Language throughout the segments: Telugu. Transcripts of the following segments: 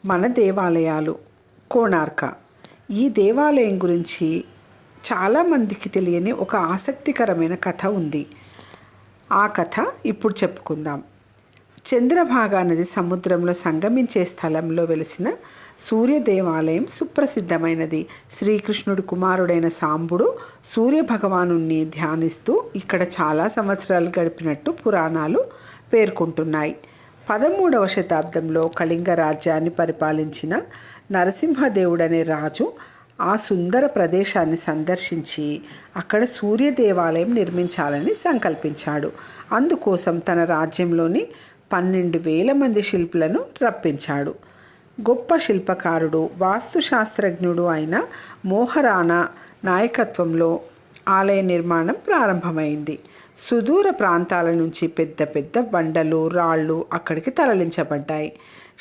మన దేవాలయాలు. కోణార్క. ఈ దేవాలయం గురించి చాలామందికి తెలియని ఒక ఆసక్తికరమైన కథ ఉంది. ఆ కథ ఇప్పుడు చెప్పుకుందాం. చంద్రభాగా నది సముద్రంలో సంగమించే స్థలంలో వెలిసిన సూర్య దేవాలయం సుప్రసిద్ధమైనది. శ్రీకృష్ణుడి కుమారుడైన సాంబుడు సూర్యభగవాను ధ్యానిస్తూ ఇక్కడ చాలా సంవత్సరాలు గడిపినట్టు పురాణాలు పేర్కొంటున్నాయి. 13వ శతాబ్దంలో కళింగ రాజ్యాన్ని పరిపాలించిన నరసింహదేవుడనే రాజు ఆ సుందర ప్రదేశాన్ని సందర్శించి అక్కడ సూర్య దేవాలయం నిర్మించాలని సంకల్పించాడు. అందుకోసం తన రాజ్యంలోని 12,000 మంది శిల్పులను రప్పించాడు. గొప్ప శిల్పకారుడు, వాస్తుశాస్త్రజ్ఞుడు అయిన మోహరానా నాయకత్వంలో ఆలయ నిర్మాణం ప్రారంభమైంది. సుదూర ప్రాంతాల నుంచి పెద్ద పెద్ద బండలు, రాళ్ళు అక్కడికి తరలించబడ్డాయి.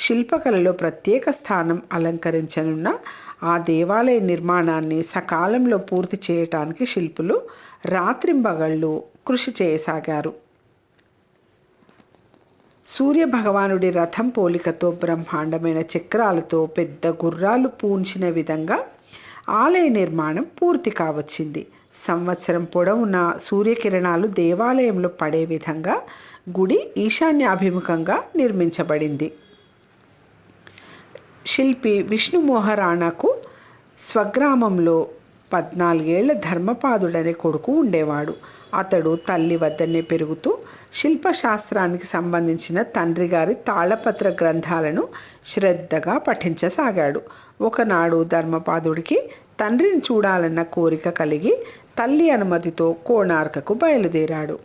శిల్పకళలో ప్రత్యేక స్థానం అలంకరించనున్న ఆ దేవాలయ నిర్మాణాన్ని సకాలంలో పూర్తి చేయటానికి శిల్పులు రాత్రింబగళ్ళు కృషి చేయసాగారు. సూర్యభగవానుడి రథం పోలికతో బ్రహ్మాండమైన చక్రాలతో పెద్ద గుర్రాలు పూంచిన విధంగా ఆలయ నిర్మాణం పూర్తి కావచ్చింది. సంవత్సరం పొడవునా సూర్యకిరణాలు దేవాలయంలో పడే విధంగా గుడి ఈశాన్యాభిముఖంగా నిర్మించబడింది. శిల్పి విష్ణుమోహరాణకు స్వగ్రామంలో 14 ఏళ్ల ధర్మపాదుడనే కొడుకు ఉండేవాడు. అతడు తల్లి వద్దనే పెరుగుతూ శిల్పశాస్త్రానికి సంబంధించిన తండ్రి గారి తాళపత్ర గ్రంథాలను శ్రద్ధగా పఠించసాగాడు. ఒకనాడు ధర్మపాదుడికి తండ్రిని చూడాలన్న కోరిక కలిగి తల్లి అనుమతితో కోణార్కకు బయలుదేరాడు.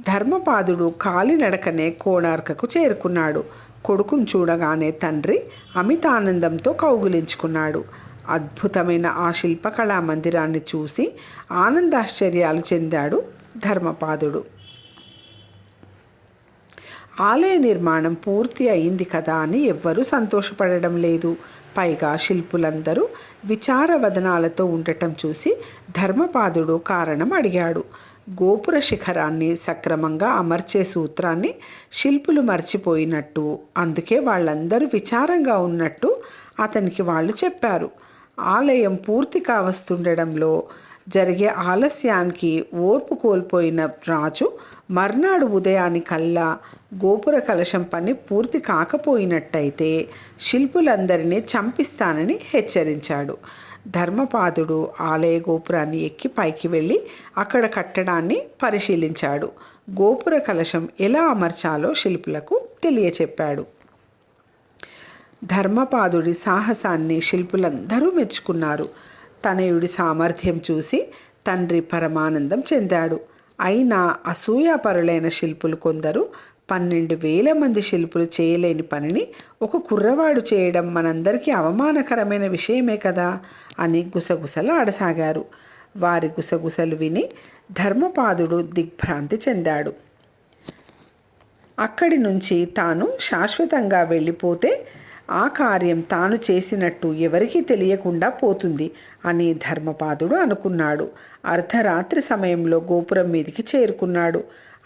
ధర్మపాదుడు కాలినడకనే కోణార్కకు చేరుకున్నాడు. కొడుకును చూడగానే తండ్రి అమితానందంతో కౌగిలించుకున్నాడు. అద్భుతమైన ఆ శిల్పకళా మందిరాన్ని చూసి ఆనందాశ్చర్యాలు చెందాడు ధర్మపాదుడు. ఆలయ నిర్మాణం పూర్తి అయింది కదా అని ఎవ్వరూ సంతోషపడడం లేదు. పైగా శిల్పులందరూ విచారవదనాలతో ఉండటం చూసి ధర్మపాదుడు కారణం అడిగాడు. గోపుర శిఖరాన్ని సక్రమంగా అమర్చే సూత్రాన్ని శిల్పులు మర్చిపోయినట్టు, అందుకే వాళ్ళందరూ విచారంగా ఉన్నట్టు అతనికి వాళ్ళు చెప్పారు. ఆలయం పూర్తి కావస్తుండడంలో జరిగే ఆలస్యానికి ఓర్పు కోల్పోయిన రాజు మర్నాడు ఉదయానికల్లా గోపుర కలశం పని పూర్తి కాకపోయినట్టయితే శిల్పులందరినీ చంపిస్తానని హెచ్చరించాడు. ధర్మపాదుడు ఆలయ గోపురాన్ని ఎక్కి పైకి వెళ్ళి అక్కడ కట్టడాన్ని పరిశీలించాడు. గోపుర కలశం ఎలా అమర్చాలో శిల్పులకు తెలియచెప్పాడు. ధర్మపాదుడి సాహసాన్ని శిల్పులందరూ మెచ్చుకున్నారు. తనయుడి సామర్థ్యం చూసి తండ్రి పరమానందం చెందాడు. అయినా అసూయాపరులైన శిల్పులు కొందరు 12,000 మంది శిల్పులు చేయలేని పనిని ఒక కుర్రవాడు చేయడం మనందరికీ అవమానకరమైన విషయమే కదా అని గుసగుసలు ఆడసాగారు. వారి గుసగుసలు విని ధర్మపాదుడు దిగ్భ్రాంతి చెందాడు. అక్కడి నుంచి తాను శాశ్వతంగా వెళ్ళిపోతే ఆ కార్యం తాను చేసినట్టు ఎవరికీ తెలియకుండా పోతుంది అని ధర్మపాదుడు అనుకున్నాడు. అర్ధరాత్రి సమయంలో గోపురం మీదికి చేరుకున్నాడు.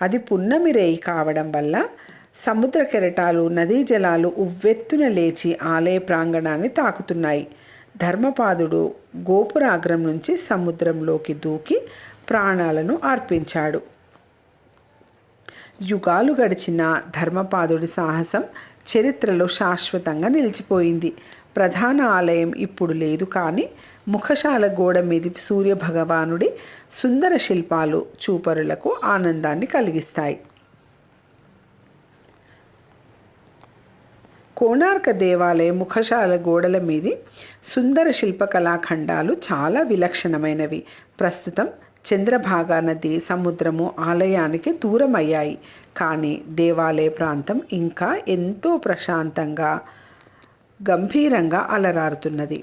అది పున్నమి రేయి కావడం వల్ల సముద్ర కెరటాలు, నదీ జలాలు ఉవ్వెత్తున లేచి ఆలయ ప్రాంగణాన్ని తాకుతున్నాయి. ధర్మపాదుడు గోపురాగ్రం నుంచి సముద్రంలోకి దూకి ప్రాణాలను అర్పించాడు. యుగాలు గడిచిన ధర్మపాదుడి సాహసం చరిత్రలో శాశ్వతంగా నిలిచిపోయింది. ప్రధాన ఆలయం ఇప్పుడు లేదు, కానీ ముఖశాల గోడ మీది సూర్యభగవానుడి సుందర శిల్పాలు చూపరులకు ఆనందాన్ని కలిగిస్తాయి. కోణార్క దేవాలయ ముఖశాల గోడల మీది సుందర శిల్పకళాఖండాలు చాలా విలక్షణమైనవి. ప్రస్తుతం చంద్రభాగా నది, సముద్రము ఆలయానికి దూరమయ్యాయి, కానీ దేవాలయ ప్రాంతం ఇంకా ఎంతో ప్రశాంతంగా, గంభీరంగా అలరారుతున్నది.